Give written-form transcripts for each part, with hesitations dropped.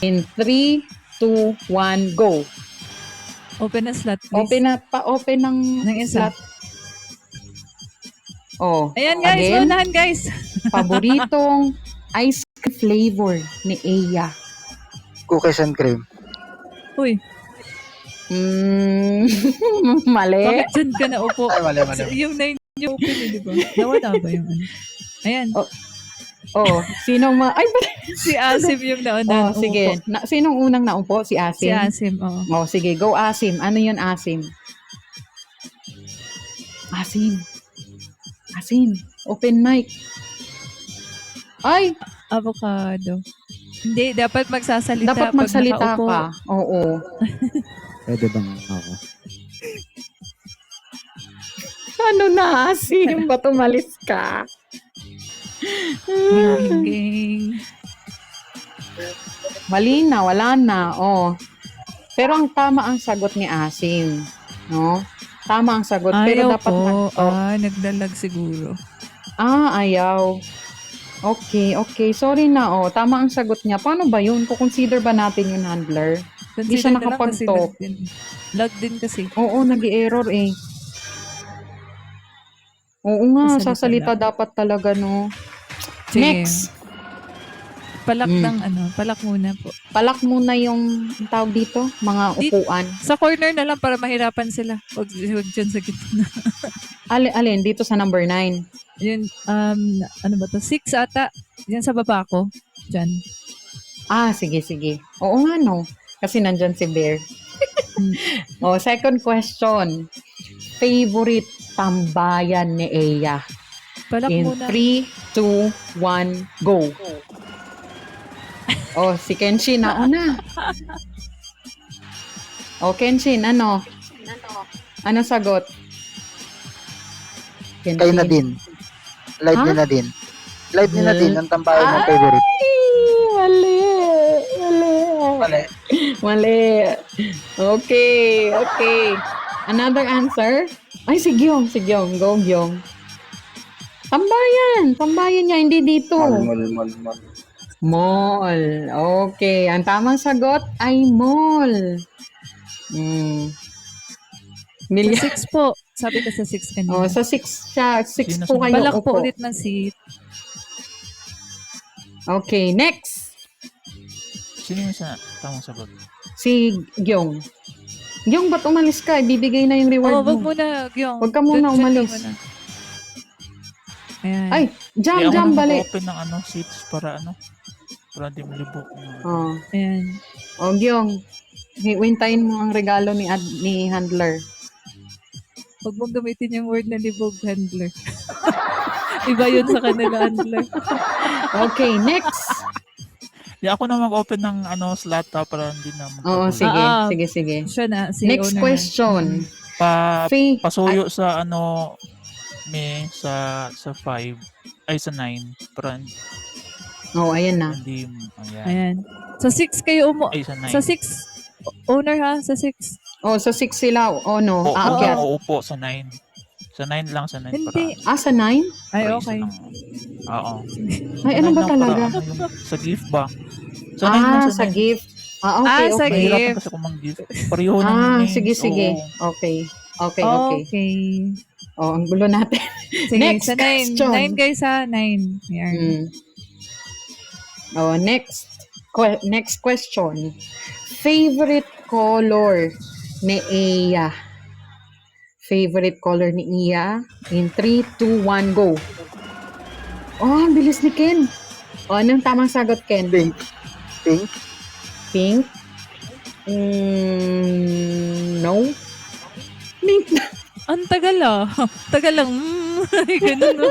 In 3, 2, 1, go. Open na slot, please. Open ng isa. slot. Oh, ayan guys, again, unahan guys. paboritong ice cream flavor ni Eya. Cookies and cream. Uy, mali. bakit dyan ka na upo? Ay, mali. Yung 9 yung open eh, di ba? Nawala ba yung ano? Ayan. Sinong ay, Si Asim yung nauna. sige. Sinong unang naupo? Si Asim? Si Asim, oo. Sige, go Asim. Ano yun, Asim? Asim. Open mic. Ay! Avocado. Hindi, dapat magsasalita. Dapat magsalita ka. Oo. Pwede bang ako? Ano na, Asim? Ba't umalis ka? Ging. Mali na, wala na. Pero ang tama ang sagot ni Asim. No? Tama ang sagot. Pero Ayaw dapat po. Nagdalag siguro. Ayaw. Okay. Sorry na, Tama ang sagot niya. Paano ba yun? Kukonsider ba natin yung handler? Hindi siya nakapag-talk. Lag din kasi. Oo, nag-i-error eh. Oo nga, sasalita dapat talaga, no? Sige. Next. Palak muna po. Palak muna yung tawag dito, mga upuan. Sa corner na lang para mahirapan sila. Huwag dyan sa gitna. Alin? Dito sa number 9. Yun, ano ba to? 6 ata. Yan sa baba ko. Dyan. Sige. Oo nga, no? Kasi nandyan si Bear. Second question. Favorite tambayan ni Eya? Palak In muna. 3, 2, 1, go. Si Kenshin, nauna. Kenshin, ano? Ano sagot? Kenshin. Kay Nadine. Live ni Nadine. Live ni Nadine, ang tambayan ng favorite. Mali. Okay. Another answer? Ay, si Gyong. Go, Gyong. Tambayan niya, hindi dito. Mall. Okay. Ang tamang sagot ay mall. Sa 6 po. Sabi ko sa 6 kanina. Sa 6 siya. 6 po kayo Palak upo. po ulit ng seat. Okay, next. Sino yung tamang sagot? Si Gyong. Gyong, ba't umalis ka? Ibibigay na yung reward Wag mo. muna, Gyong. Wag ka muna umalis. Ayan. Ay, jam, bali. Open ng seats para di malibok. Ayan. Gyong. Hintayin mo ang regalo ni handler. Huwag mong gamitin yung word na libog, handler. Iba yun sa kanila, handler. Okay, next. Di ako na mag-open ng slot para hindi na Sige. Siya na, si Next owner question. Pasuyo sa sa 5 ay sa 9 para Ayan na. hindi Ayan. Sa 6 kayo ay sa 9. Sa 6, owner ha, sa 6. Sa 6 sila. No. Aakyat. Uupo sa 9. Sa 9 lang, sa 9 Hindi. para. Sa 9? Ay, para okay. isa lang. Oo. Ay, ano ba Sa 9 lang talaga? para sa gift ba? Sa 9 lang, Sa 9. gift. Okay. Sa Mahirapan gift. kasi kung mag-gift. Pareho ng names. Sige. Oo. Okay. Ang gulo natin. Sige, Next sa 9. question. 9 guys ha, 9. Ayan. Next question. Favorite color ni Eya? Favorite color ni Eya? In 3, 2, 1, go. Ang bilis ni Ken. Anong tamang sagot, Ken? Pink. Pink? No. Pink. Ang tagal Tagal lang. Ganun.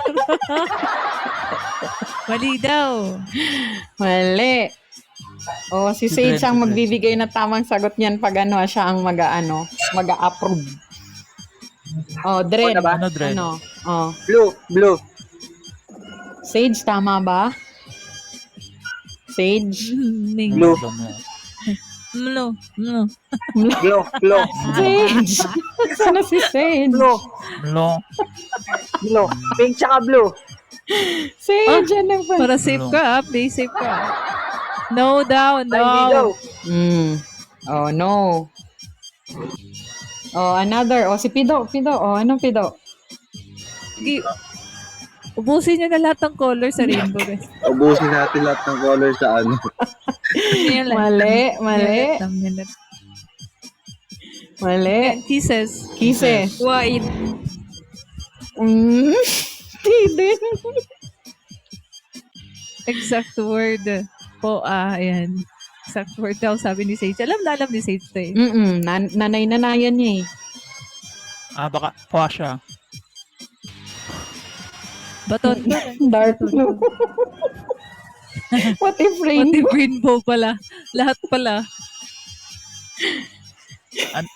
Mali daw. Mali. Si Sage ang magbibigay na tamang sagot niyan pag siya ang mag-a-approve. Dren. Ba? Dren? Blue. Sage, tama ba? Sage? Blue. No. Glow. Sage! Sana si Sage? Blue. Pink tsaka blue. Sage, ano ba? Para safe ka ha. Play safe ka. No daw, Ay, hindi daw. no. Oh, no. Oh, another. Oh, si Pido. Pido. Oh, anong Pido? Sige. Ubusin nyo na lahat ng color sa rainbow, guys. Ubusin natin lahat ng color sa ano. Mali, mali. Mali. Kisses. Kisses. White. Hindi. Exact word. Po, ayan. Exact word daw, sabi ni Sage. Alam ni Sage to eh. Nanay-nanayan niya eh. Baka po siya. Baton. Dark blue. What if Pati rainbow? rainbow pala. Lahat pala.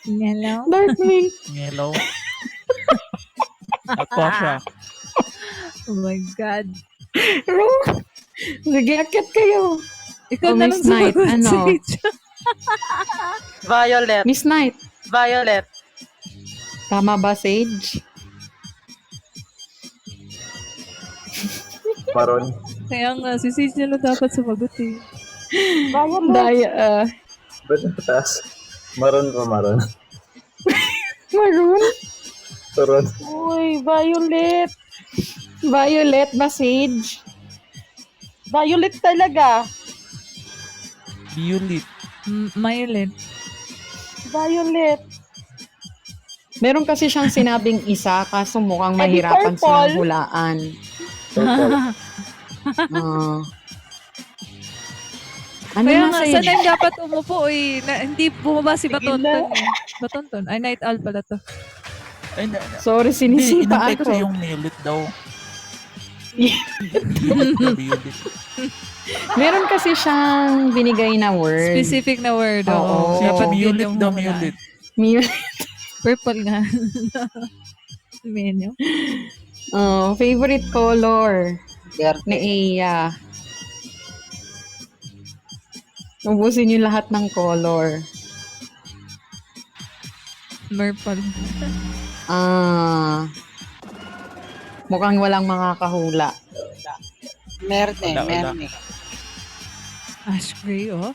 Yellow. Darkling. Yellow. Po siya. Oh my God. Sige, akit kayo. Ikaw Oh, na Miss lang Knight, sumagot, ano? Sage. Violet. Miss Knight. Violet. Tama ba, Sage? Maroon. Kaya nga, si Sage na lang dapat sumagot eh. Daya, Ba't taas? Maroon pa maroon. maroon? Maroon. Uy, violet. Violet ba, Sage? Violet talaga. Violet. Violet. Violet. Meron kasi siyang sinabing isa, kaso mukhang mahirapan silang hulaan. Ano Kaya na, nga, Sage? saan yung dapat umupo eh. Hindi bumaba si Batonton eh. Batonton. Ay, Night Owl pala to. Ay, Sorry, sinisita inantay ko ako. sa yung Violet daw. Violet. Meron kasi siyang binigay na word. Specific na word. Oo. Oo. Siya Dapat yun Violet yung daw, hulaan. Violet. Purple nga. Menu. Favorite color Verde. ni Eya. Ubusin niyo lahat ng color. Purple. Mukhang walang makakahula. Merne. Wala. Merne. Ash gray, oh.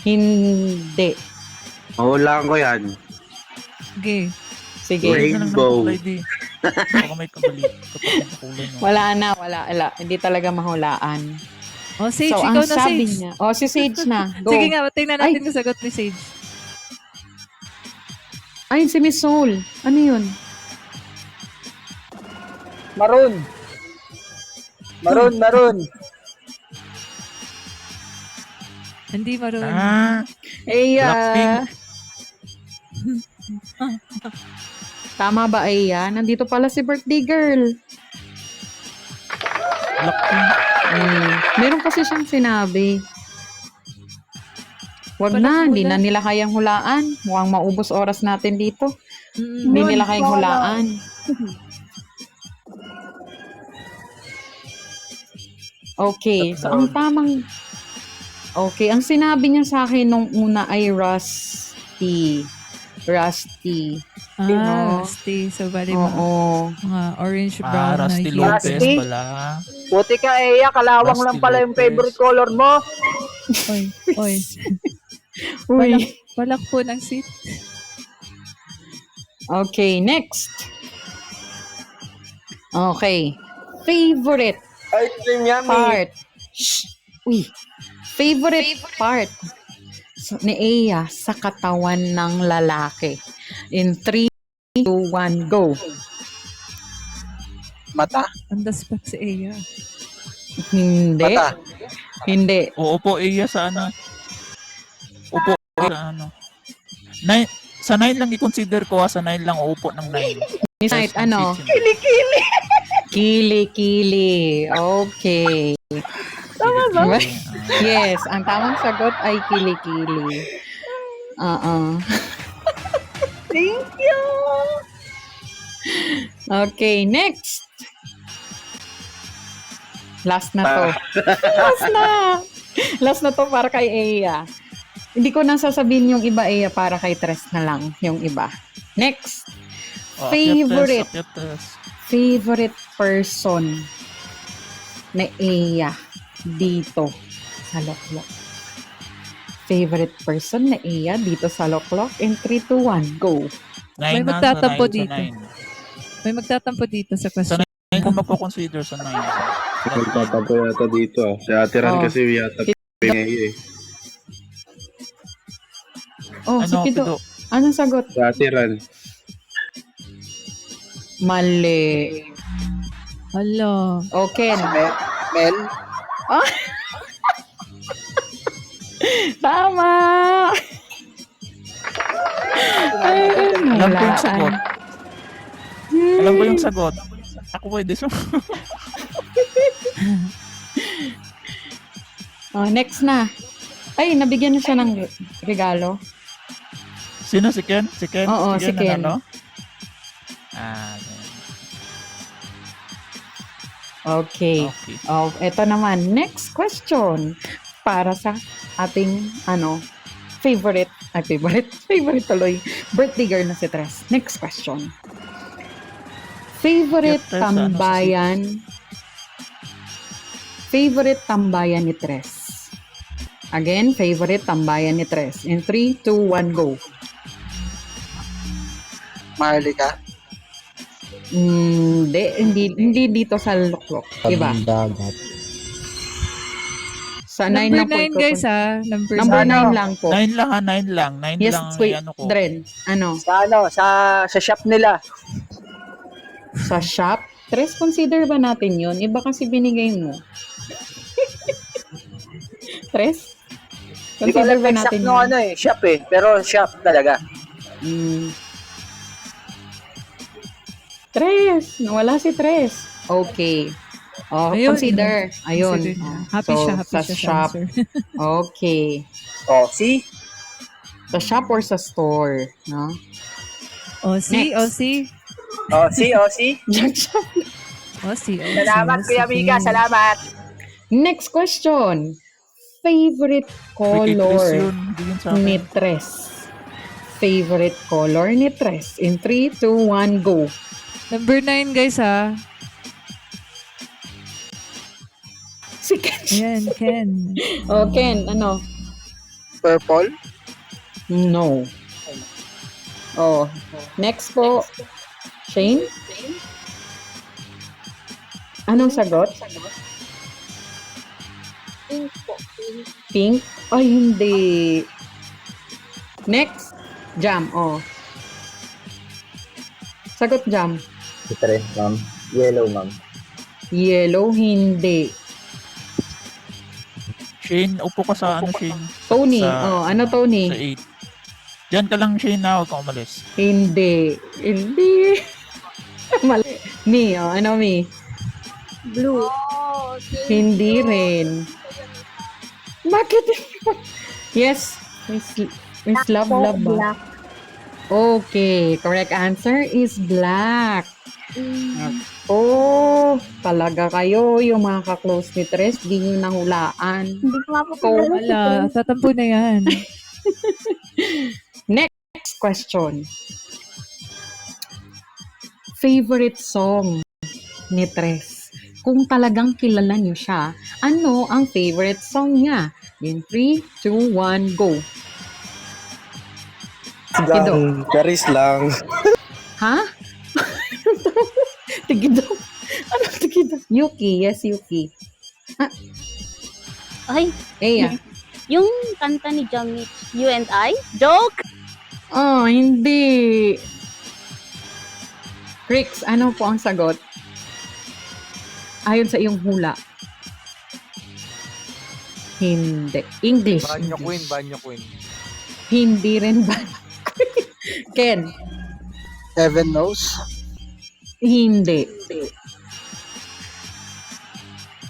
Hindi. Mahulaan ko yan. Gay. Sige. Rainbow. Baka may kabali. Kapag kulay mo. Wala. Hindi talaga mahulaan. Oh, Sage, So, ikaw ang na, sabi Sage. niya. Si Sage na. Go. Sige nga, tingnan natin yung sagot ni Sage. Ay, si Miss Soul. Ano yun? Maroon. Maroon. Hindi maroon. Eya. Blackpink. Tama ba, Eya? Nandito pala si birthday girl. Blackpink. Meron kasi siyang sinabi. Wag na, hindi na nila kayang hulaan. Mukhang maubos oras natin dito. Hindi nila kayang hulaan. Okay, so ang tamang... Okay, ang sinabi niya sa akin nung una ay rusty. Rusty. Rusty. So, bali Oo. mga orange brown na Rusty hue. Lopez Rusty. pala. Puti ka, Eya. Kalawang Rusty lang pala yung Lopez. favorite color mo. Oy. Uy. Balak po ng seat. Okay, next. Okay. Favorite Ice cream yummy. part. Shh. Uy. Favorite part ni Eya sa katawan ng lalaki. In 3, 2, 1, go. Mata. On the spot si Eya. Hindi. Mata. Hindi. Uupo iya sa ano. Upo sa ano. Sa 9 lang i-consider ko sa 9 lang uupo ng 9. Miss Knight, ano? Kili-kili. Okay. Tama ba? Yes, ang tamang sagot ay kili-kili. Thank you. Okay, next. Last na to. Last na to para kay Eya. Hindi ko nang sasabihin yung iba, Eya, para kay Tres na lang yung iba. Next. Favorite person na Eya dito sa Loklok. Favorite person na Iya dito sa Loklok in 3, 2, 1, go. May Nine na, magtatampo sa nine, dito. Sa nine. May magtatampo dito sa question. Nine kung magko-consider sa nine. Nagtatapo yata dito ah. Si Ate Ran Oh. kasi yata eh. Oh, si Ano, Pido. Pido? Anong sagot? Si Ate Ran. Mali. Hala. Okay. Mel? Tama! Ay, Alam ko yung sagot. Hmm. Alam ko yung sagot. Ako pwede so. Oh, next na. Ay, nabigyan na siya ng regalo. Sino si Ken? Si Ken? Oo, si Ken. Nanalo? Ah, Okay. okay. Oh, eto naman. Next question. Para sa ating, favorite tuloy. Birthday girl na si Tres. Next question. Favorite Yeah, Tres, ano, tambayan. Favorite tambayan ni Tres. Again, favorite tambayan ni Tres. In 3, 2, 1, go. Maharlika? Hindi dito sa Loklok. Iba. Dagat. Sa 9 Number lang po. 9 guys ha. Number Number 9. 9 lang po. Nine lang ha, nine lang. Nine Yes, lang wait, ano ko. Dren. Ano? Sa shop nila. Sa shop? Tres, consider ba natin yun? Iba kasi binigay mo. Tres? Hindi ko Consider alam ba exact natin no yun? shop pero shop talaga. Tres! Nawala si Tres. Okay. Oh, Ayun. consider. Ayun. Consider niya. Oh, Happy so, siya sa sa shop. answer. Okay. Oh, see? Sa shop or sa store? No? Osi, Next. Osi. Oh, see? Shop. Osi, Osi. Salamat, Kuya Mika. Salamat. Next question. Favorite Kay Chris color yun. Hindi yun sa ni akin. Tres. Favorite color ni Tres. In 3, 2, 1, go. Number 9 guys ha. Si Ken. Ayan, Ken. Oh, Ken, ano? Purple? No. Oh, next po. Shane? Anong sagot? Pink po. Pink. Pink? Ay, hindi. Next. Jam, oh. Sagot, Jam. Ate Ran, ma'am. Yellow, ma'am. Yellow, hindi. Shane, upo ka sa ano, Shane? Tony, Sa- ano Sa Tony? 8. Diyan ka lang, Shane, na huwag kang umalis. Hindi. Hindi. Mali. Mi, ano Mi? Blue. Oh, okay. Hindi rin. Bakit? Yes. Miss Love, Po, Love ba? black. Okay. Correct answer is black. Mm. Oh, talaga kayo, yung mga ka-close ni Tres, di nyo nahulaan. Hindi ko nga po Oh, kilala si Wala, Prince. tatampo na yan. Next question. Favorite song ni Tres? Kung talagang kilala nyo siya, ano ang favorite song niya? In 3, 2, 1, go. Tigido. Charis lang. Ha? Tigido. Ano tigido? Yuki. Yes, Yuki. Ay, Eya. yung kanta ni Jamich, You and I? Joke! Oh, hindi. Rix, ano po ang sagot? Ayon sa iyong hula. Hindi. English. Banyo English. Queen, Banyo Queen. Hindi rin ba? Ken, Heaven knows. hindi.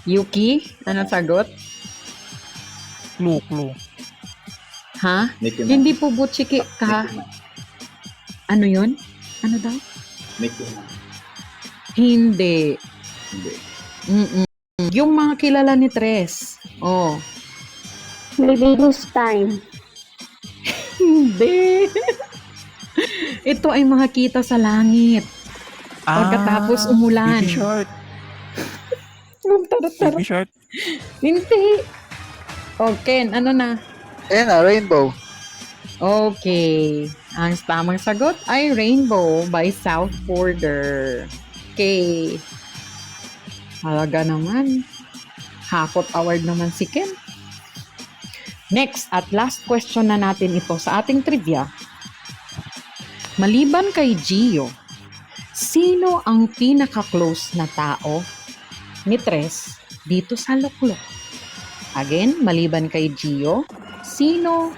Yuki, ano sagot? Clue. Ha? Mickey Mouse. Hindi po butchiki ka. Ano yun? Ano daw? Mickey Mouse. Hindi. Hindi. Mm-mm. Yung mga kilala ni Tres. Oh. Maybe this time. Hindi. Ito ay makakita sa langit. Pagkatapos umulan. Baby Shark. Yung tarot-tarot. Baby Shark. Hindi. Okay, ano na? Ayan na, rainbow. Okay. Ang tamang sagot ay Rainbow by South Border. Okay. Halaga naman. Hakot award naman si Ken. Next at last question na natin ito sa ating trivia. Maliban kay Gio, sino ang pinaka-close na tao ni Tres dito sa Luklok? Again, maliban kay Gio, sino?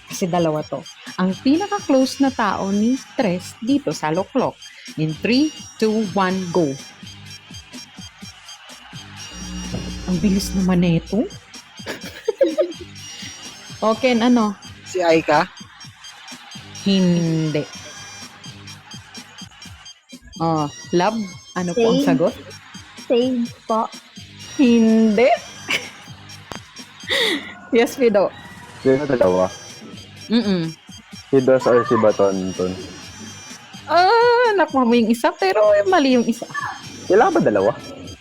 Kasi dalawa to. Ang pinaka-close na tao ni Tres dito sa Luklok. In 3, 2, 1, go. Ang bilis naman nito. Okay, ano? Si Aika. Hindi. Oh, love, ano po ang Same. sagot? Same po. Hindi. Yes, Fido. Sino dalawa? Mm-mm. Si Dos or si Batonton? Nakuha mo yung isa, pero mali yung isa. Kailangan ba dalawa?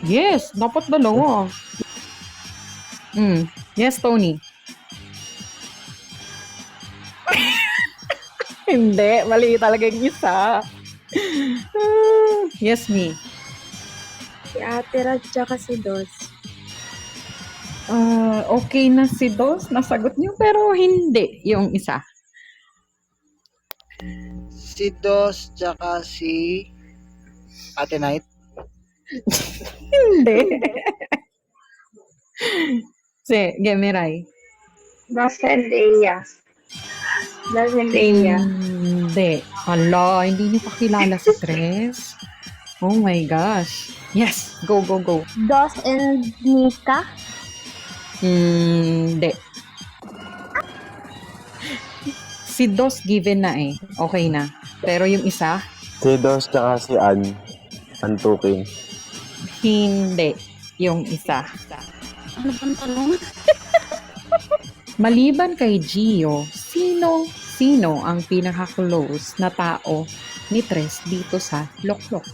Yes, dapat dalawa. Yes, Tony. Hindi, mali talaga yung isa. Yes, me. Si Ate Rad tsaka si Dos. Okay na si Dos, nasagot niyo, pero hindi yung isa. Si Dos, tsaka si Ate Knight. Hindi. Sige, Miray. Dos and Eya. Dos and Eya. Hindi. Hala, hindi niyo pa kilala si Tres. Oh my gosh. Yes, go, go, go. Dos and Nika. Hindi. Si Dos given na eh. Okay na. Pero yung isa, Si Dos tsaka si Antuking. hindi. Yung isa. Ano bang tanong? Maliban kay Gio, sino ang pinaka-close na tao ni Tres dito sa Loklok?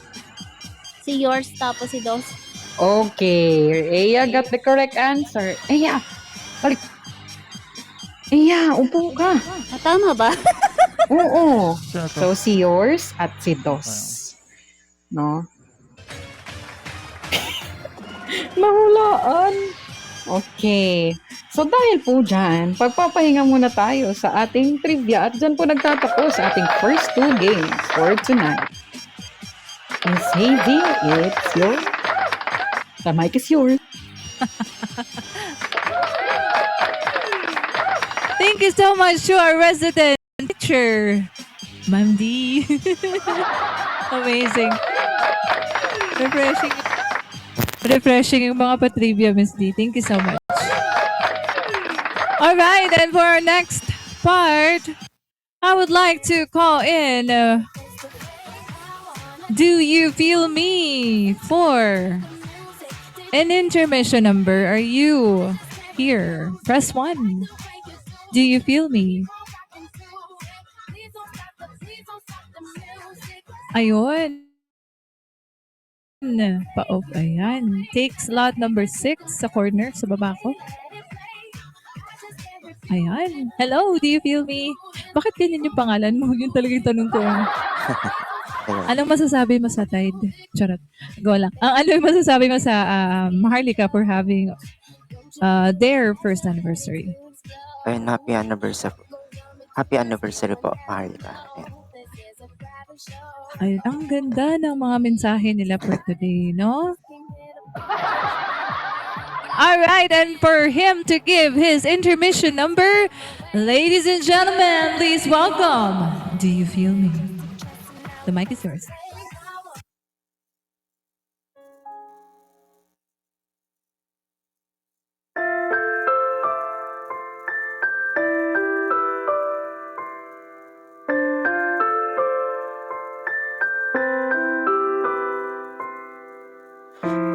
Si yours tapos si Dos. Okay, Eya got the correct answer. Eya, balik. Eya, upo ka. Tama ba? Oo. Sino to? So, si yours at si Dos. No? Nahulaan. Okay. So, dahil po dyan, pagpapahinga muna tayo sa ating trivia at dyan po nagtatapos sa ating first 2 games for tonight. Miss Hazy, it's your... The mic is yours. Thank you so much to our resident teacher, Ma'am D. Amazing. Refreshing. Refreshing yung mga patrivia, Miss D. Thank you so much. Alright, and for our next part, I would like to call in Do You Feel Me for an intermission number. Are you here? Press 1. Do you feel me? Ayun. Pa-off. Ayan. Take slot number 6 sa corner, sa baba ko. Ayan. Hello, do you feel me? Bakit ganyan yung pangalan mo? Yun talaga yung tanong ko. Anong masasabi mo sa Tide? Charot. Go lang. Ano yung masasabi mo sa Maharlika for having their first anniversary? Ayun, happy anniversary. Happy anniversary po, Maharlika. Ayan. Ayun, ang ganda ng mga mensahe nila for today, no? Alright, and for him to give his intermission number, ladies and gentlemen, please welcome. Do you feel me? The mic is yours.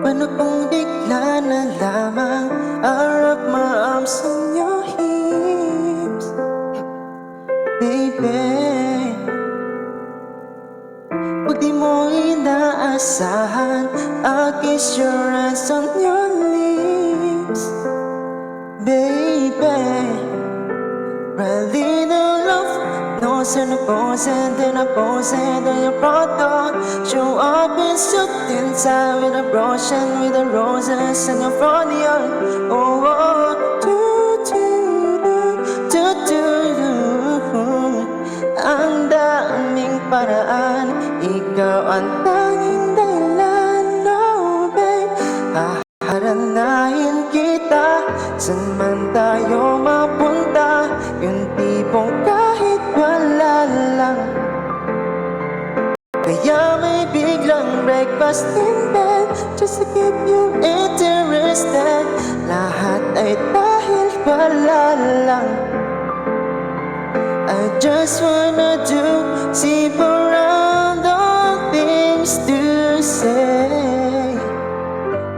Paano kung bigla na lamang I wrap my arms on your hips, baby? Pag di mo inaasahan, I'll kiss your hands on your lips. baby. Pralina love, no sin opposing, then opposing, then your product. Show up in suit inside with a brush and with the roses and your front yard. Oh, oh, ang daming paraan, ikaw ang tanging dahilan, no babe. Haharanahin kita, saan man tayo mapunta, yung tipong kahit wala lang. Kaya may biglang breakfast in bed, just to keep you interested. Lahat ay dahil wala lang. I just wanna do, sip around all things to say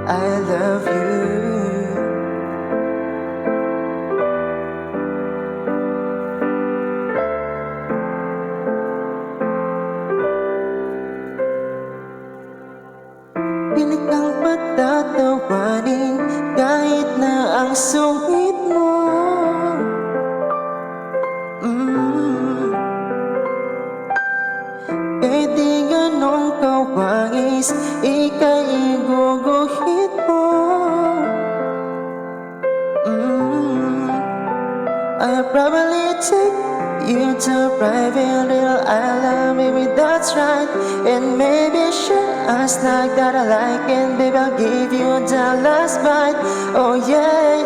I love you. Pilit kang patatawanin kahit na ang sungit mo. Kahit di ganong kawangis, ika'y iguguhit mo. I'll probably take you to a private little island, maybe that's right. And maybe share a snack that I like, and baby I'll give you the last bite. Oh yeah,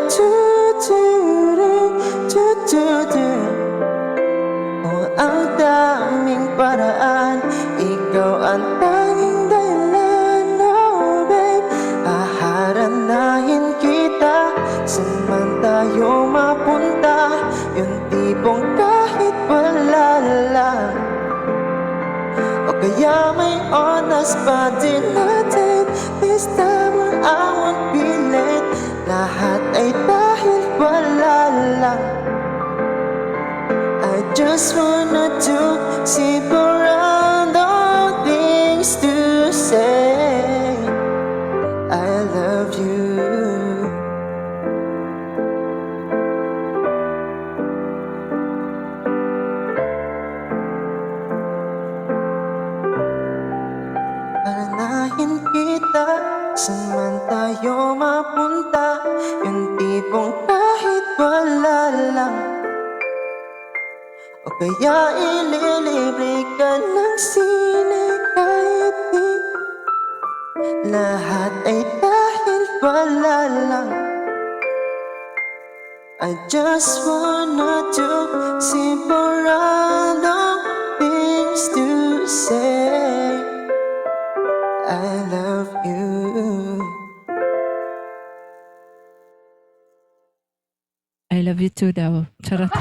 oh, ang daming paraan, ikaw ang tanging dahilan, oh babe. Haharanahin kita, saan man tayo mapunta, yung tipong kahit wala lang. O kaya may oras pa din natin, this time I won't be late. Lahat ay dahil wala lang. I just wanna do, sip around all things to say I love you. Pananahin kita, saan man tayo mapunta, yung tipong kahit wala lang. O kaya ililibre ka ng sine kahit di lahat ay dahil wala lang. I just wanna do, sip around all things to say I love you. I love you too daw. Charot.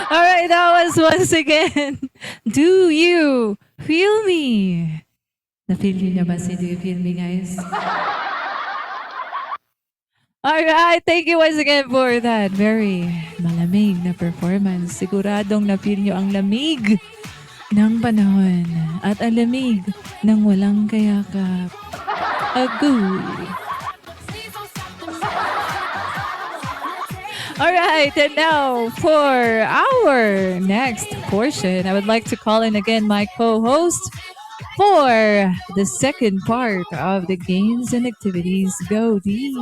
Alright, that was once again Do You Feel Me? Na-feel niyo ba si Do You Feel Me, guys? Alright, thank you once again for that very malamig na performance. Siguradong na-feel niyo ang lamig ng panahon at ang lamig ng walang kayakap. Agoy. Alright, and now for our next portion, I would like to call in again my co-host for the second part of the games and activities. Go, Dee!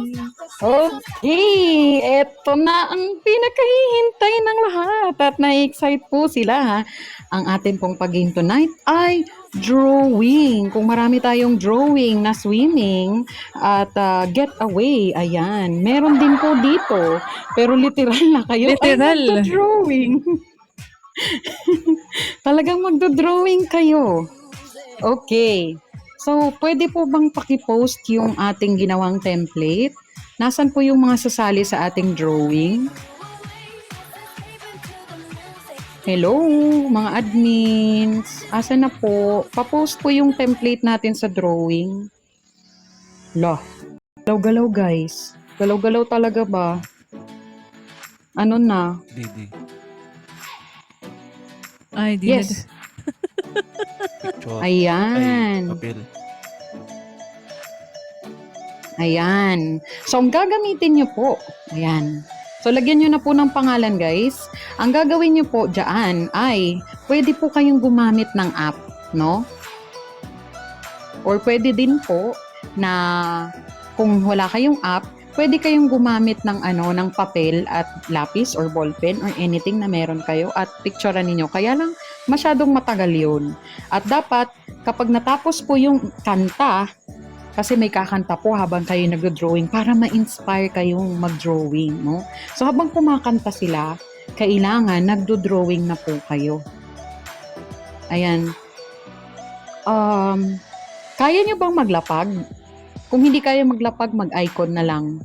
Okay, eto na ang pinakahihintay ng lahat at na-excite po sila ha. Ang ating pong pag-game tonight ay drawing. Kung marami tayong drawing na swimming at getaway, ayan. Meron din po dito, pero literal na kayo Literal. ay magdo-drawing. Talagang magdo-drawing kayo. Okay. So, pwede po bang pakipost yung ating ginawang template? Nasaan po yung mga sasali sa ating drawing? Hello, mga admins. Asa na po? Pa-post po yung template natin sa drawing. Lah, galaw-galaw guys. Galaw-galaw talaga ba? Ano na? Didi. Ay, di Yes. Picture. Ayan. Ay, papel. Ayan. So, ang gagamitin nyo po, ayan. So, lagyan nyo na po ng pangalan, guys. Ang gagawin nyo po dyan ay, pwede po kayong gumamit ng app, no? Or pwede din po na kung wala kayong app, pwede kayong gumamit ng ng papel at lapis or ballpen or anything na meron kayo at picturean ninyo. Kaya lang masyadong matagal 'yun. At dapat kapag natapos po yung kanta, kasi may kakanta po habang kayo nagdo-drawing para ma-inspire kayong mag-drawing, no? So habang kumakanta sila, kailangan nagdo-drawing na po kayo. Ayan. Kaya nyo bang maglapag? Kung hindi kaya maglapag, mag-icon na lang.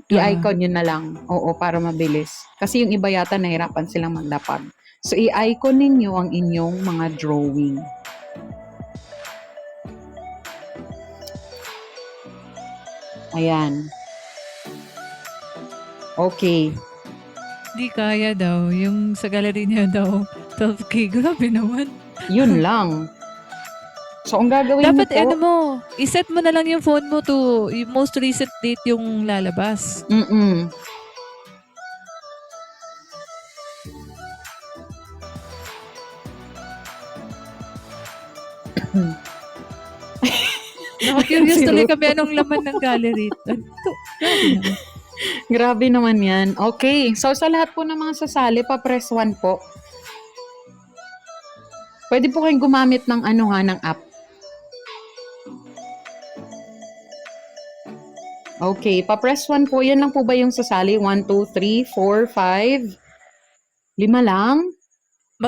I-icon nyo na lang. Oo, para mabilis. Kasi yung iba yata nahirapan silang maglapag. So, i-icon ninyo ang inyong mga drawing. Ayan. Okay. Hindi kaya daw. Yung sa gallery niya daw, 12K. Grabe naman. Yun lang. So, ang gagawin Dapat mo po, ano mo, iset mo na lang yung phone mo to yung most recent date yung lalabas. Naka-curious tuloy kami anong laman ng gallery. Grabe naman yan. Okay. So, sa lahat po ng mga sasali, pa-press 1 po. Pwede po kayong gumamit ng ng app. Okay. Pa-press 1 po. Yan lang po ba yung sasali? 1, 2, 3, 4, 5. 5 lang?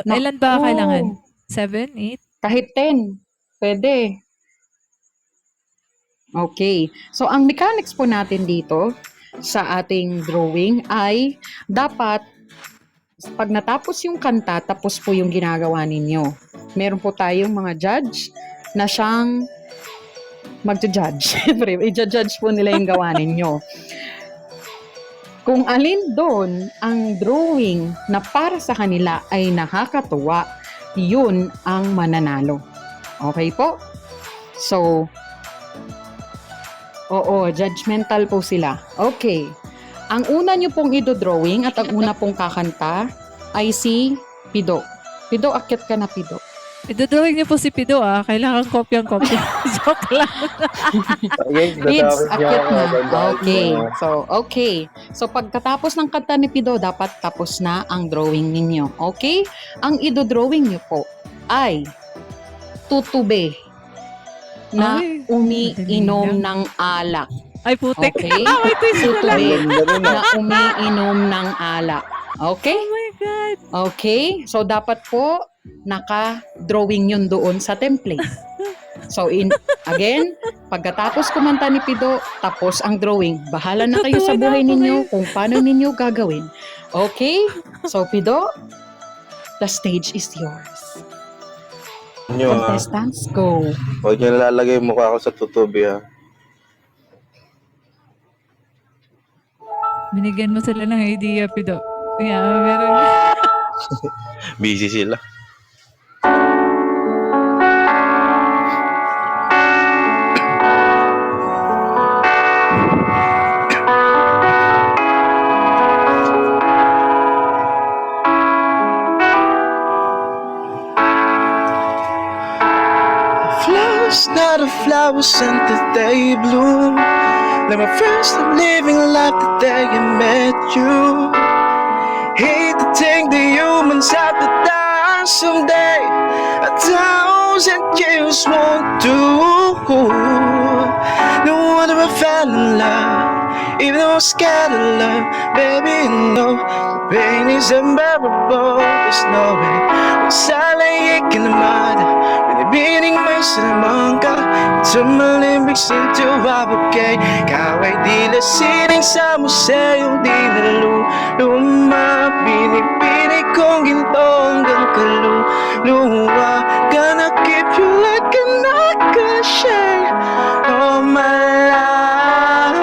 Ilan ba kailangan? 7, 8? Kahit 10. Pwede. Okay. So, ang mechanics po natin dito sa ating drawing ay dapat pag natapos yung kanta, tapos po yung ginagawa ninyo. Meron po tayong mga judge na siyang magja-judge. Siyempre, i-judge po nila yung gawa ninyo. Kung alin doon ang drawing na para sa kanila ay nakakatuwa, yun ang mananalo. Okay po? So, oo, judgmental po sila. Okay. Ang una nyo pong idodrawing at ang una pong kakanta ay si Pido. Pido, akyat ka na, Pido. Idodrawing niyo po si Pido Kailangan kopyang-kopya. Joke lang. Pids, akyat na. Okay. So, okay. So, pagkatapos ng kanta ni Pido, dapat tapos na ang drawing ninyo. Okay? Ang idodrawing nyo po ay tutube na Ay, umiinom madali ng alak. Ay, putek. Okay? Wait, Tutube na umiinom ng alak. Okay? Oh my God. Okay? So, dapat po naka-drawing yun doon sa template. So, again, pagkatapos kumanta ni Pido, tapos ang drawing. Bahala na kayo sa buhay ninyo kung paano ninyo gagawin. Okay? So, Pido, the stage is yours. Contestants, go. Huwag niyo lalagay mukha ko sa tutubi ha. Binigyan mo sila ng idea, Pido. Yeah, meron. Busy sila. Flowers, not a flower scent that they bloom. Like my first time living life the day I met you. Hate to think the humans have to die someday. 1,000 years won't do. No wonder I fell in love, even though I'm scared of love. Baby, no, the pain is unbearable. There's no way. Masalayik in the mud. Binibining may sinamang ka. Turn my lyrics into abogay. Ikaw ay di lasining sa museyong di naluluma. Binibinig kong ginto hanggang kaluluwa. Gonna keep you like a nakashay all my life.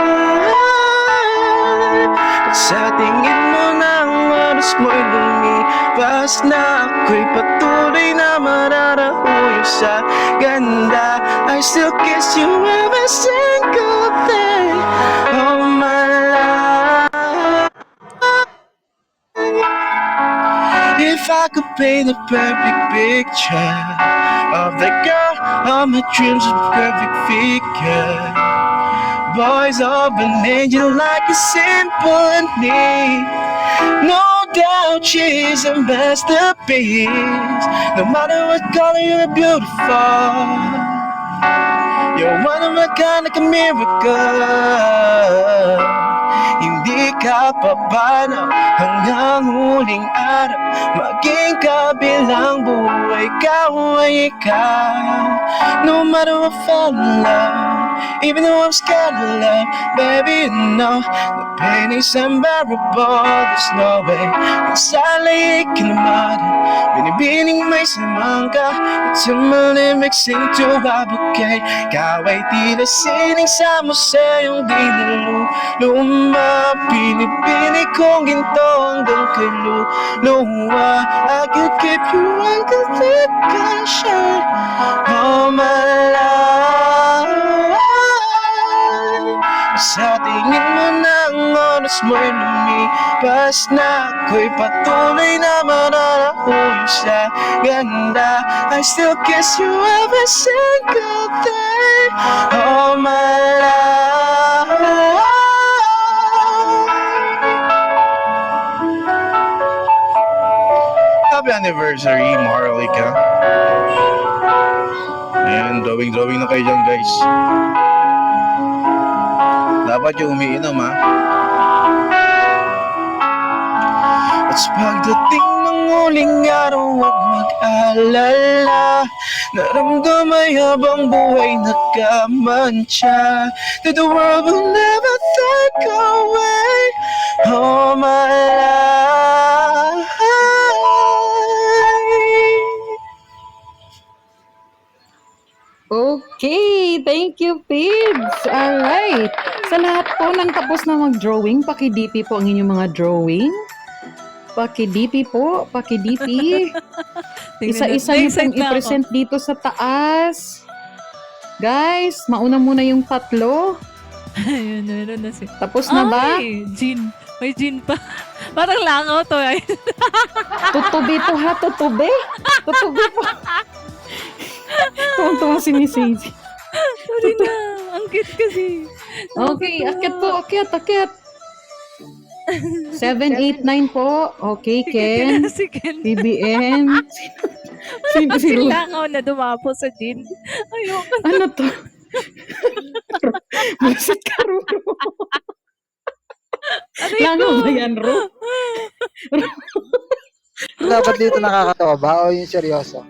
At sa tingin mo na ang oras mo'y lumipas na, ako'y patuloy na mararahuyo sa ganda. I still kiss you every single day. I could paint a perfect picture of the girl of my dreams, a perfect figure. Boys of an angel like a symphony. No doubt she's a masterpiece. No matter what color, you're beautiful. You're one of a kind, like a miracle. Hindi ka papanaw hanggang huling araw. Maging kabilang buhay, ikaw ay ikaw. No matter what I fall in love, even though I'm scared of love, baby, you know the pain is unbearable. There's no way nagsali ka naman. Binibining may samangka, it's in my lyrics into a bouquet. Ikaw ay tila sining sa museyong di naluluma. Pinipili kong ginto hanggang kaluluwa. I could keep you until the sunshine all my life. Sa tingin mo na ang oras mo'y lumipas na, ako'y patuloy na mananahoy sa ganda. I still kiss you every single day all my life. Happy anniversary, Marlika. Ayan, drawing na kayo dyan, guys. Dapat yung umiinom, ha? At pagdating ng huling araw, huwag mag-alala. Naramdamay habang buhay nakamantsa, that the world will never take away all my life. Okay, thank you, Pids. Alright. Sa lahat po ng tapos na mag-drawing, paki-DP po ang inyong mga drawing. Paki-DP po, paki-DP. Isa-isa niyo pong i-present dito sa taas. Guys, mauna muna yung tatlo. Ayun, meron na siya. Tapos na ba? Ay, Jean. May Jean pa. Parang langaw to. Ay. Tutubi to ha, tutubi. Tutubi po. Tuwang-tuwang si Miss Hazy. Sorry na. Ang cute kasi. Okay, akyat po, akyat. 7, 8, 9 po. Okay, Ken. Si Ken. BBM. Sino Si si Ru? langaw na dumapo sa Jean. Ayoko. Ano to? Busit ka, Ruro. Langaw ba yan, Ru? Dapat dito nakakatawa ba o yung seryoso?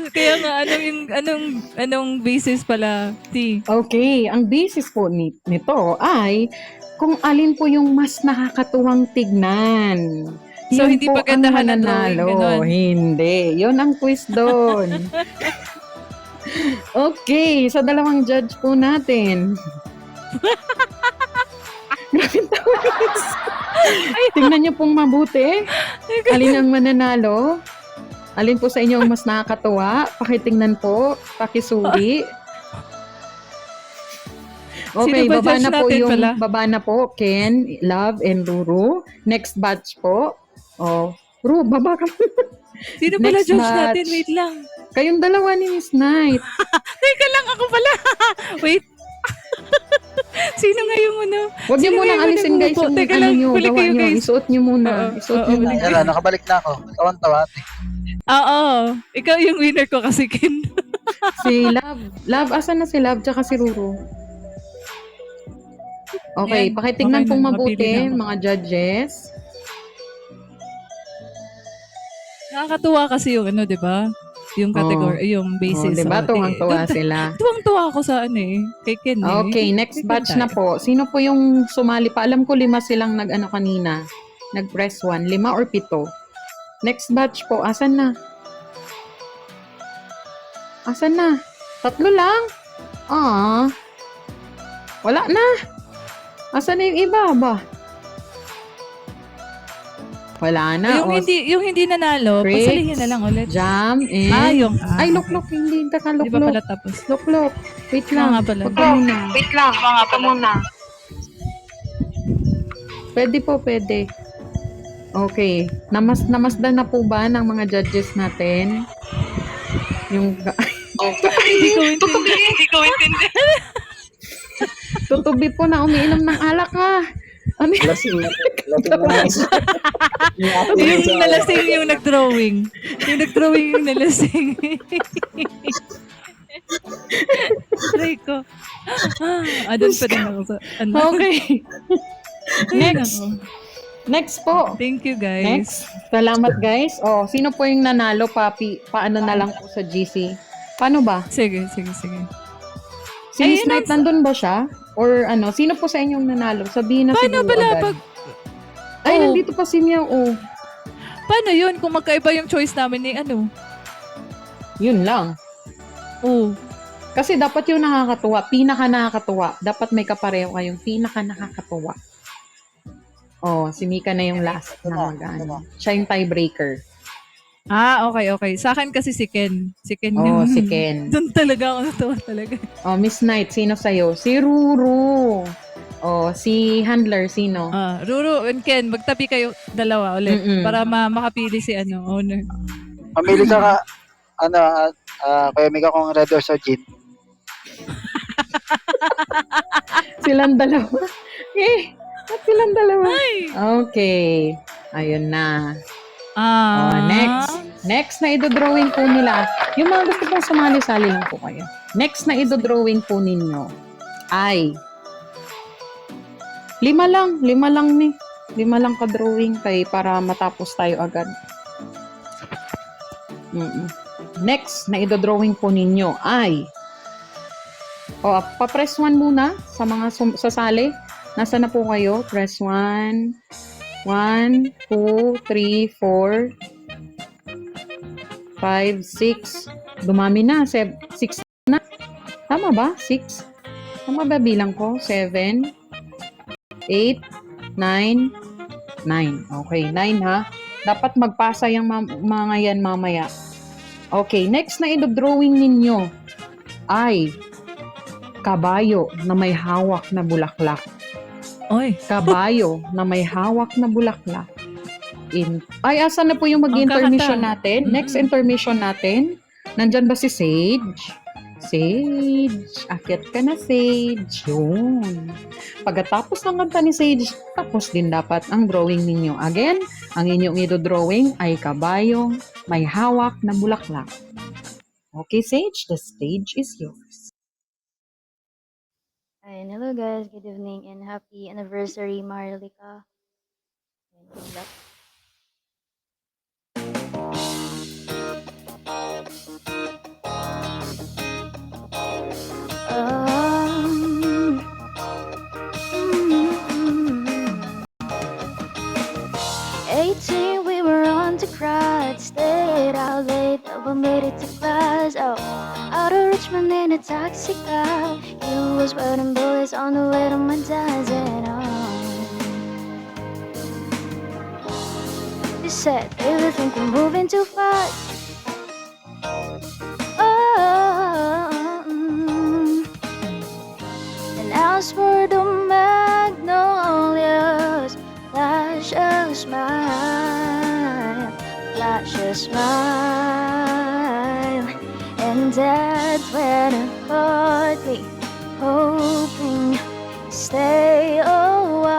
Kaya nga, anong basis pala, T? Okay, ang basis po nito ay kung alin po yung mas nakakatuwang tignan. So, Yun hindi po pagandahan ang ng drawing, mananalo. ganon? Hindi. Yun ang quiz doon. Okay, sa dalawang judge po natin. Grabe tawa, guys. Tingnan niyo pong mabuti. Alin ang mananalo? Alin po sa inyo ang mas nakakatuwa? Pakitingnan po, pakisuri. Okay, Sino ba baba judge na po natin yung pala? baba na po, Ken, Love, and Ruru. Next batch po. Oh, Ru, baba ka. Sino pala Next judge batch. natin? Wait lang. Kayong dalawa ni Miss Knight. Teka lang, ako pala. Wait. Sino nga yung ano? Huwag niyo Sino munang nga yung alisin, guys, nag-uupo? yung Teka ano lang, niyo, balik gawa kayo, niyo. guys. Isuot niyo muna. Oo, Isuot oo, niyo balik. muna. Yan na, nakabalik na ako. Tawan-tawa. Oo. Ikaw yung winner ko kasi, Ken. Si Love. Love, asan na si Love tsaka si Ruru? Okay, Ayan, pakitignan okay pong na, mabuti, mapili na ako. mga judges. Nakakatuwa kasi yung ano, di ba? Yung category, yung Oh, basis. diba? Oh, Tuwang-tuwa sila. Tuwang-tuwa ako sa ano eh. Kay Ken eh. Okay, next Ikaw batch na tayo. po. Sino po yung sumali pa? Alam ko 5 silang nag-ano kanina. Nag-press 1. 5 or 7. Next batch po. Asan na? Asan na? 3 lang? Ah. Wala na. Asan na yung iba ba? Wala na. Yung hindi nanalo, Bricks, pasalihin na lang ulit. Jam, and... Yung... Ay, loklok. Hindi ka Di ba pala loklok. tapos? Loklok. Wait Oo lang. nga pala. Wag ka muna. Wait lang. Wag ka muna. Pwede po, pwede. Okay. Namasdan na po ba ng mga judges natin? Yung Hindi ko intindi. tutubi po na umiinom ng alak ha. Ano yun? Lasing na Yung nalasing yung nag-drawing. Yung nag-drawing yung nalasing. Try ko. Doon pa din ako sa... Ano? Okay. Ay, Next. nako. Next po. Thank you, guys. Next. Salamat guys. Oh, sino po yung nanalo, Papi? Paano na lang po sa GC? Paano ba? Sige. Si Ay, Miss Knight, nandun ba siya? Or ano? Sino po sa inyong nanalo? Sabihin na Paano siguro pala agad. pag... Ay, Oh. nandito pa si Miao. Oh. Paano yun kung magkaiba yung choice namin ni ano? Yun lang. Oh. Kasi dapat yung nakakatuwa, pinaka nakakatuwa. Dapat may kapareho kayong pinaka nakakatuwa. Oh, si Mika na yung last na mag-ano. Siya yung tiebreaker. Okay. Sa akin kasi si Ken. Si Ken Oh, yung... si Ken. Doon talaga ako natuwa talaga. Oh, Miss Knight, sino sa'yo? Si Ruru. Oh, si Handler, sino? Ruru and Ken, magtabi kayo dalawa ulit Mm-mm. para makapili si owner. Mamili ka ka, Kuya Mika kung red or sa gin. Silang dalawa. Ba't silang dalawa? Okay. Ayun na. Next na idodrawing po nila. Yung mga gusto pong sumali-sali lang po kayo. Next na idodrawing po ninyo ay 5 lang. 5 lang ka-drawing kay para matapos tayo agad. Next na idodrawing po ninyo ay pa-press 1 muna sa mga sasali. Nasa na po kayo? Press 1. 1, 2, 3, 4, 5, 6. Dumami na. 6 na. Tama ba? 6? Tama ba bilang ko? 7, 8, 9, 9. Okay, 9 ha. Dapat magpasa yung mga yan mamaya. Okay, next na idodrawing ninyo ay kabayo na may hawak na bulaklak. Oy. Kabayo na may hawak na bulaklak. Asan na po yung mag-intermission natin? Next intermission natin, nandyan ba si Sage? Sage, akyat ka na, Sage. Yun. Pagkatapos ng kanta ni Sage, tapos din dapat ang drawing ninyo. Again, ang inyong idodrawing ay kabayong may hawak na bulaklak. Okay, Sage, the stage is yours. And hello guys, good evening and happy anniversary, Marilika. And good luck. Mm. 18, we were on to crowd, stayed out late, but made it to class. Oh, out of Richmond in a taxi cab. You was sweating bullets on the way to my dad's and You said they would think we're moving too fast. And as for the magnolias, flash a smile, and that's when I caught me, hoping you stay a while,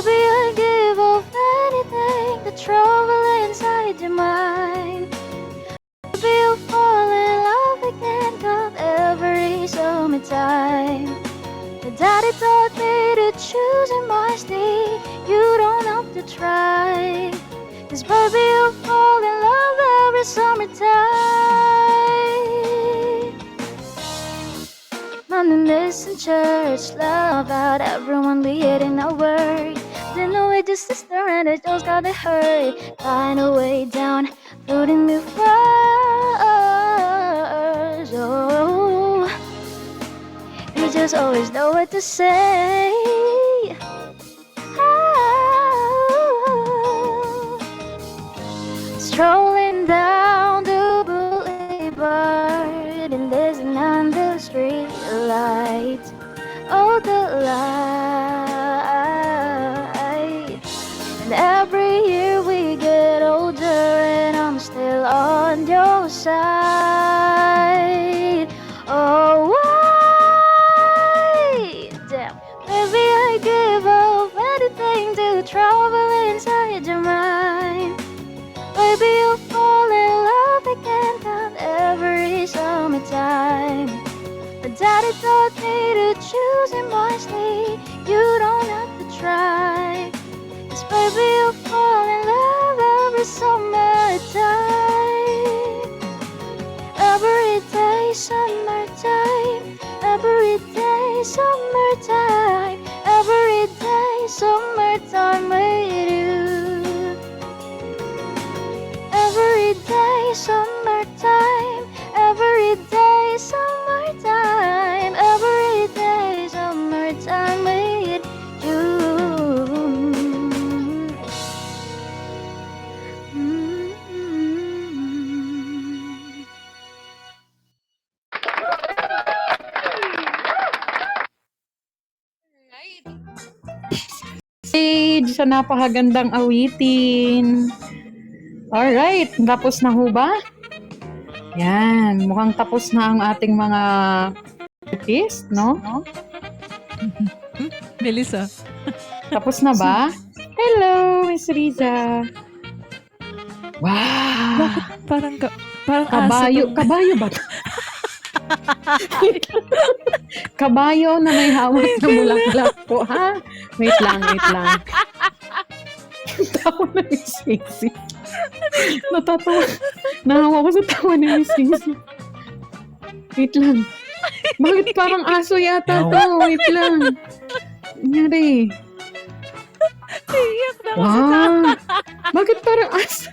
Baby, I'd give up anything to travel inside your mind. Baby, you'll fall in love again come every summertime. Your daddy taught me to choose in my state. You don't have to try. 'Cause baby, you'll fall in love every summertime. Mondays in church, love out everyone be hitting our word. Didn't know it just sister and it just got it hurt. Find a way down, floating me first. Oh, you just always know what to say. Strolling down the boulevard and listening on the street lights. Oh, still on your side. Oh, why? Damn, maybe I give up anything to travel inside your mind. Maybe you'll fall in love again come every summertime. But daddy taught me to choose him wisely. You don't have to try. 'Cause baby you'll fall in love every summertime. Every day summertime. Every day summertime. Every day summertime with you. Every day summertime. Every day summertime. Every day summertime with you. Sage sa napakagandang awitin. Alright, tapos na ho ba? Yan, mukhang tapos na ang ating mga artist, no? Melissa. Tapos na ba? Hello, Miss Riza. Wow! Parang Kabayo, aso. kabayo ba? Kabayo na may hawak na bulaklak po, ha? Wait lang. Tawa na Miss Casey. Natatawa. Nahawa ko sa tawa ni Miss Casey. Wait lang. Bakit parang aso yata to? Wait lang. Nangyari. Iyak na ako. Wow! Bakit parang aso?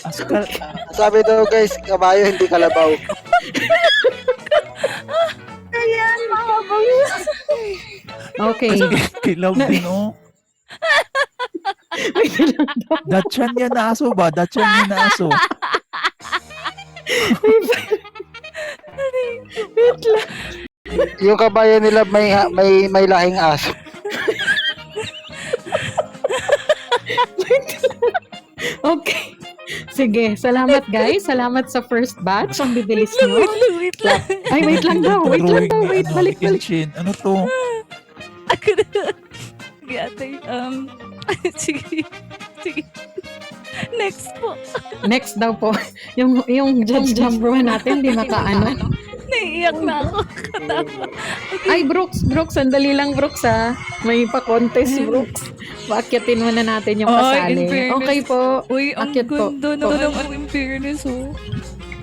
Askal, Sabi daw guys, kabayo hindi kalabaw. Okay. kilaw din, oh. Wait lang daw. Dachshund yan na aso ba? Dachshund yan na aso. Wait lang. Yung kabayo nila may lahing aso. Okay. Sige, salamat guys. Salamat sa first batch. Ang bibilis nyo. Wait lang. Ay, wait lang daw. Wait lang daw. Wait, Ano, balik. Kenshin. Ano to? Sige, ate. Sige. Next po. Next daw po. Yung judge number 1 natin, di makaano. Naiiyak na ako. Katawa. Ay, Brooks, sandali lang, Brooks, ha. May pa-contest, Brooks. Paakyatin muna natin yung Ay, kasali. in fairness. Okay po. Uy, ang Akyat po. ganda naman ang in fairness, oh.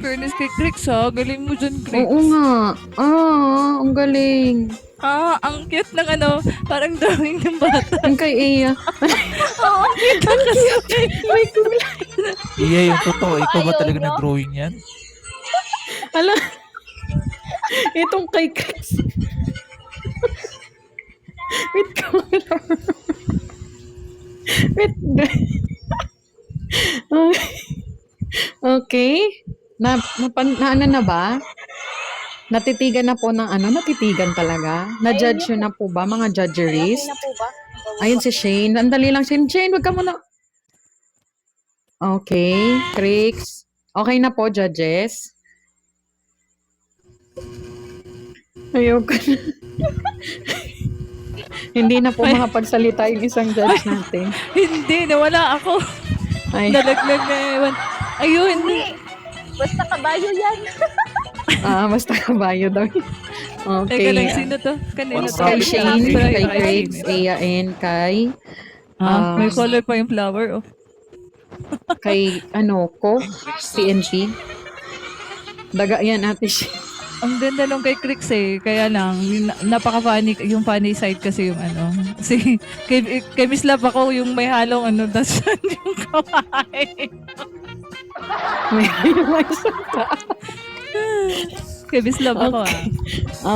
Fairness kay Grix, ha. Galing mo dyan, Grix. Oo nga. Ang galing. Ang cute ng ano, parang drawing ng bata. Yung kay Iya. Oo, cute lang kasi. May kulay. Iya, yung totoo. Ikaw ba talaga nag-drawing yan? Ala. Itong kay Chris. Wait ko lang. Wait. Okay. Ano na ba? Natitigan na po ng ano? Natitigan talaga? Na-judge yun na po ba? Mga judgeries? Ayun si Shane. Andali lang, Shane. Shane, wag ka muna. Okay. Tricks. Okay na po, judges. Ayoko na. Hindi na po makapagsalita yung isang judge natin. Hindi, nawala ako. Ay, Nalaglag na ewan. Ayun. Basta kabayo yan. basta kabayo daw. Teka lang, Okay. sino to? Kanino to? Kay Shane, Ay, kay ay, Grace, Aya, and kay may color pa yung flower, oh. kay ko, PNP. Daga yan, ate Shane. Ang ganda nung kay Crix eh. Kaya lang, napaka-funny, yung funny side kasi yung ano. Si, kay Miss Love ako, yung may halong ano, tas yung kawain. May isa pa. Kay Miss Love ako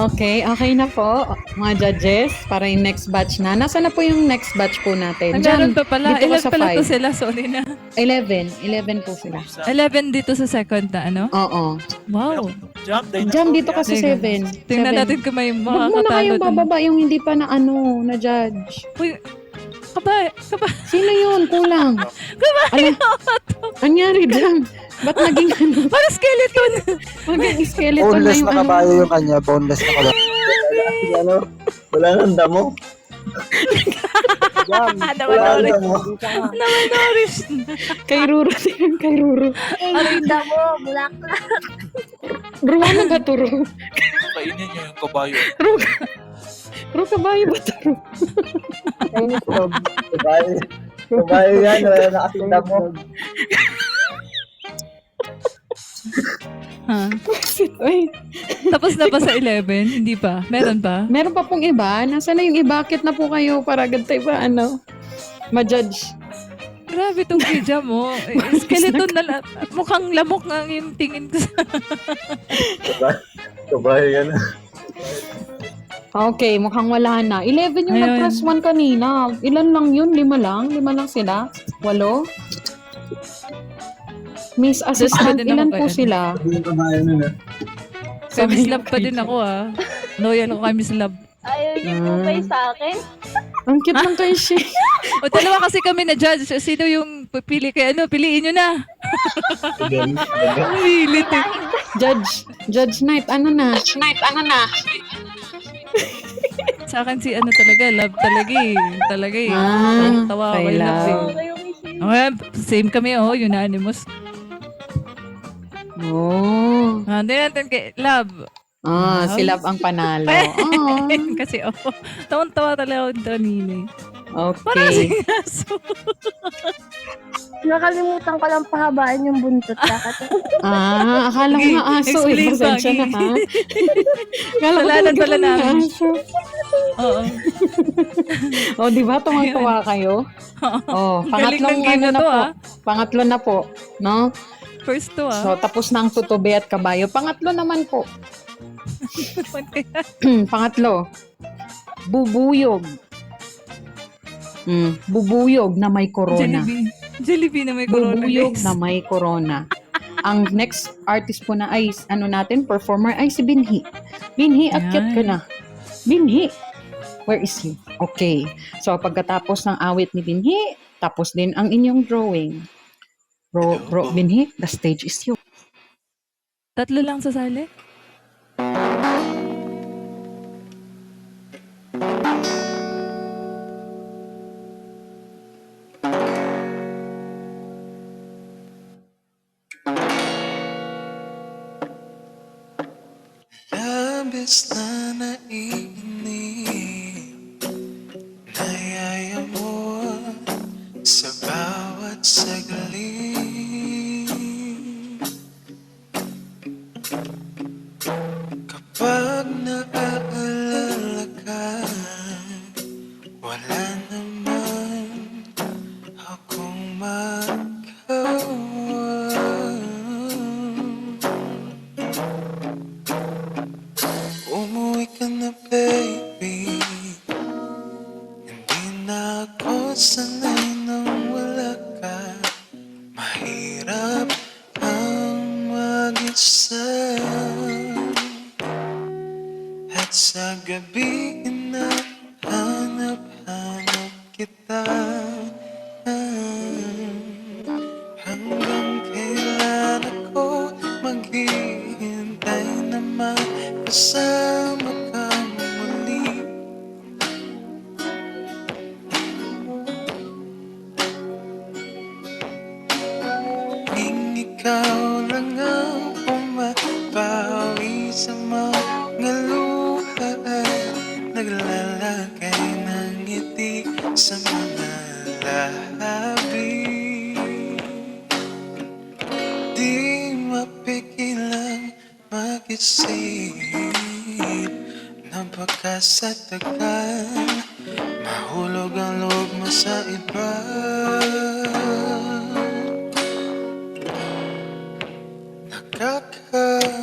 Okay, okay na po, mga judges, para yung next batch na. Nasaan na po yung next batch po natin? Meron pa pala. dito Ilan ka sa pala to 5. sila? Sorry na. 11 po sila. 11 dito sa second na ano? Oo. Wow. Jump, dinosaur Diyan dito ka sa Teka. 7. Tingnan natin kung may Huwag mo na makakatalo. kayong bababa yung hindi pa na na judge. Uy, Sino yun? Kulang. Kabayo. Anyari lang. Ba't naging ano? Parang skeleton. Maging skeleton na Boneless yung na ano. kabayo yung kanya, boneless na kabayo. Ano? Wala nang damo. Namanoris. Namanoris. Kay Ruro din. Kay Ruro. Ano yung Damo, bulaklak. Ro, ano ba to, Ro? Kainin niyo yung kabayo. Ro, kabayo ba to, Ro? Kabayo. Kabayo yan. Wala na kasing damo. Ha? Ay, Tapos na ba sa 11? Hindi pa? Meron pa? meron pa pong iba. Nasaan na yung ibakit na po kayo para gantay ba, ano? Ma-judge. Grabe tong kidja mo. Skeleton na lang. Mukhang lamok nga yung tingin ko sa... Kabayo yan. Okay, mukhang wala na. 11 yung Ayun. nag-plus 1 kanina. Ilan lang yun? 5 lang? 5 lang sila? 8? Miss Assistant, din ako ilan kay po ano. sila? Kay Miss Love pa din ako Loyal ako kay Miss Love. Ayaw niyo po kayo sa akin. Ang cute ng kay Shay. O dalawa kasi kami na judge. Sino yung pipili kay ano? Piliin nyo na. Ang hilit eh. Judge Knight, ano na? Sa akin si ano talaga, Love talaga eh. Talaga eh. Ah, Tawa ako kay kay Love eh. Love. Kayo, Michelle. Okay, same kami unanimous. Oh. Hindi natin kay Love. Si Love ang panalo. Oh. Kasi tawang-tawa talaga ako kanina eh. Okay. Aso. Nakalimutan ko lang pahabaan yung buntot. Bakit? Akala ko nga aso. Explain pa, Pasensya na, ha? Akala ko Kasalanan talaga pala nga namin. aso. Oo. Di ba? Tuwang-tuwa kayo? Galing ng game na to Pangatlo na po. No? First to So, tapos na ang tutubi at kabayo. Pangatlo naman po. Pangatlo. Bubuyog. Bubuyog na may corona. Jollibee na may corona. Bubuyog guys. na may corona. Ang next artist po na ay, performer ay si Binhi. Binhi, akyat ka na. Binhi. Where is he? Okay. So, pagkatapos ng awit ni Binhi, tapos din ang inyong drawing. Bro, Binhi, the stage is yours. Tatlo lang sasali? Labis na naiinip, nayayamot sa bawat saglit. Kapag naaalala ka, wala naman akong magawa. Umuwi ka na, baby. Hindi na ako sanay nang wala ka. Mahirap ang mag-isa. At sa gabi na hanap-hanap kita. Hanggang kailan ako maghihintay na makasama ka muli. Ikaw lang ang pumapawi sa mga luha at naglalagay ng ngiti sa mga labi. Di mapigilang mag-isip na baka sa tagal mahulog ang loob mo sa iba.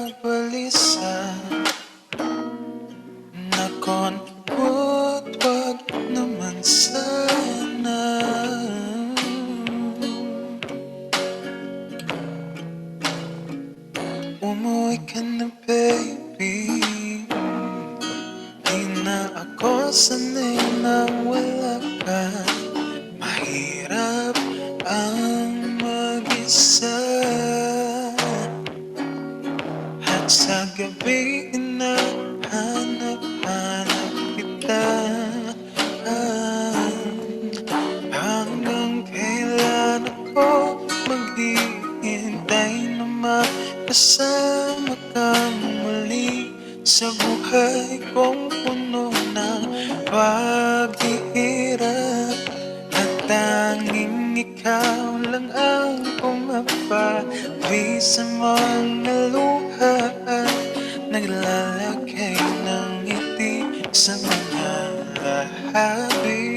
Nakakabalisa Nakon, wag naman sana. Umuwi ka na, baby. Di na ako sanay na wala ka. mag-isa at sa gabi hinahanap-hanap kita. Hanggang kailan ako maghihintay na makasama kang muli sa buhay kong puno ng paghihirap. At tanging ikaw lang ang pumapawi sa mga luha at naglalagay ng ngiti sa mga lahabi.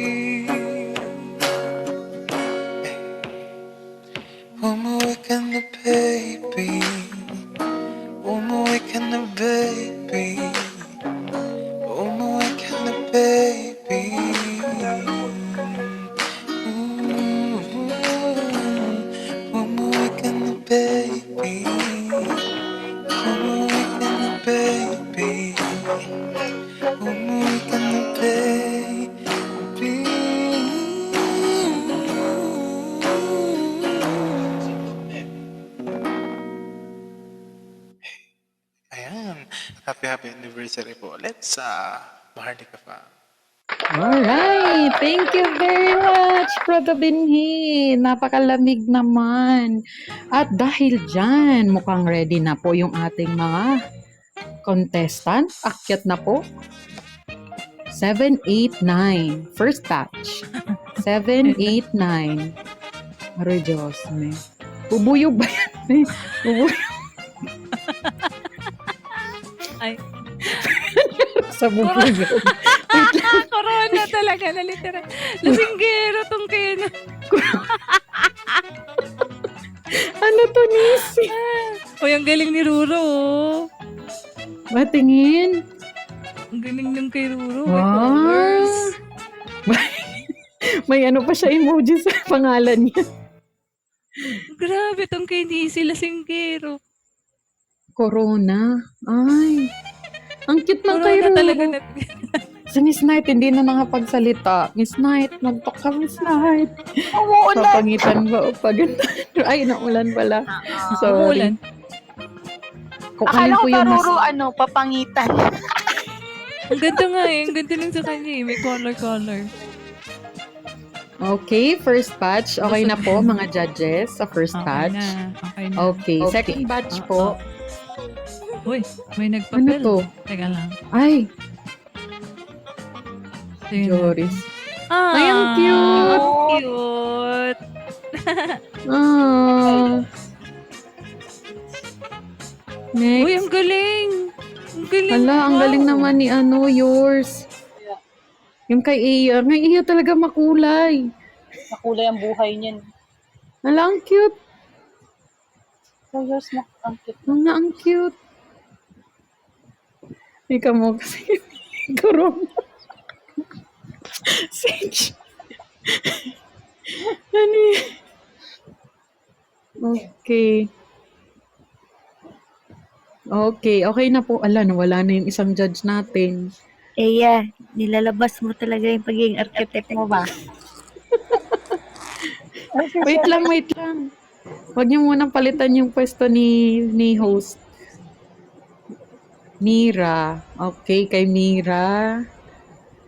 Umuwi ka na baby, umuwi ka na baby, umuwi ka na baby. Umuwi ka na baby, umuwi ka na baby, umuwi ka na baby. Ayan, happy anniversary po. Let's Maharlika pa. Alright, thank you very much, Proto Binhi. Napakalamig naman. At dahil dyan, mukhang ready na po yung ating mga contestant. Akyat na po. 7, 8, 9. First batch. 7, 8, 9. Aray Diyos, me. Bubuyog ba yan? Me? Bubuyog. Ay. Sa bubuyog. Corona talaga na literal. Lasinggero tong kino. Ano to, Nisi? Uy, ang galing ni Ruro. Oh. Matingin. Ang galing ng kay Ruro. Wow. May ano pa siya emoji sa pangalan niya. Grabe tong kay Nisi Lasinggero. Corona. Ay. Ang cute ng kay Corona Ruro. talaga na. Si Miss Knight, hindi na nakapagsalita. Miss Knight, mag-talk ka, Miss Knight. Umuulan. Papangitan ba o paganda? Ay, naulan pala. Sorry. Umuulan. Kukain Akala ko ko yung mas... paruro, papangitan. Ang ganda nga eh. Ang ganda lang sa kanya eh. May color. Okay, first batch. Okay na po, mga judges, sa first Okay batch. na. Okay na. Okay, second batch po. Uy, may Ano nagpapel. to? Teka lang. Ay, Tingnan Joris. natin. Ah, Ay, ang cute. Cute. Ah. Next. Uy, ang galing. Ang galing. Hala, ang Wow. galing naman ni yours. Yung kay Iya. May Iya talaga makulay. Makulay ang buhay niyan. Hala, ang cute. So yours mo, ang cute. Ang cute. Ikaw mo kasi corona. Sage. Ano yun? Okay. Okay na po. Ala, nawala na yung isang judge natin. Eya, nilalabas mo talaga yung pagiging architect mo ba? Wait lang. Huwag niyo munang palitan yung pwesto ni host. Mira. Okay, kay Mira.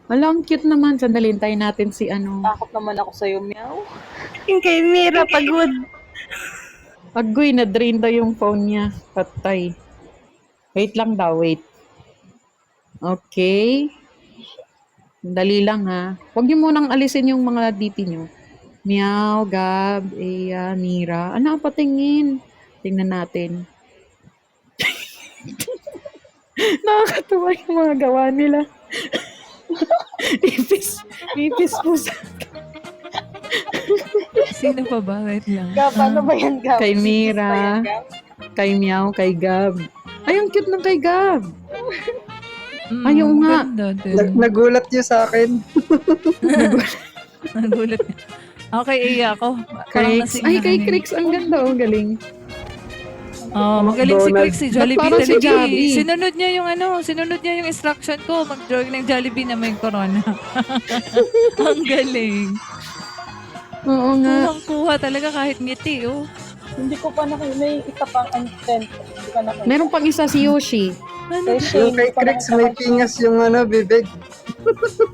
Wala, ang cute naman. Sandali, hintayin natin si ano. Takot naman ako sa'yo, meow. Yung kay Mira, pagod. Agoy, na-drain daw yung phone niya. Patay. Wait lang daw, wait. Okay. Dali lang ha. Huwag niyo munang alisin yung mga DP niyo. Meow, Gab, Eya, Mira. Ano, patingin. Tingnan natin. Nakakatuwa yung mga gawa nila. Ipis po sa Sino pa ba? Wait lang. Gab, ano ba yan, Gab? kay Mira, kay Meow, kay Gab. Ay, ang cute ng kay Gab. Ayaw nga. Ganda din. Nagulat niyo sa akin. Nagulat niya. Okay, iya ako. Crix. Ay, kay Crix, ang ganda. Oh, galing. Oh, magaling si Crix, si Jollibee Parang si talaga. Jollibee. Sinunod niya yung instruction ko. Mag-join ng Jollibee na may corona. Ang galing. Oo nga. Kuha talaga kahit ngiti, oh. Hindi ko pa nakita. May isa pang content. Hindi ko nakita. Meron pang isa si Yoshi. Ano? Kay Shane, Yung kay hindi ko Crix, nakita may kay pingas yung ano, bibig. Shane.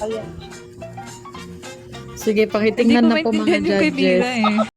Ayan. Sige, Hindi pakitingnan ko na po mga maintindihan yung kay Mira judges. eh.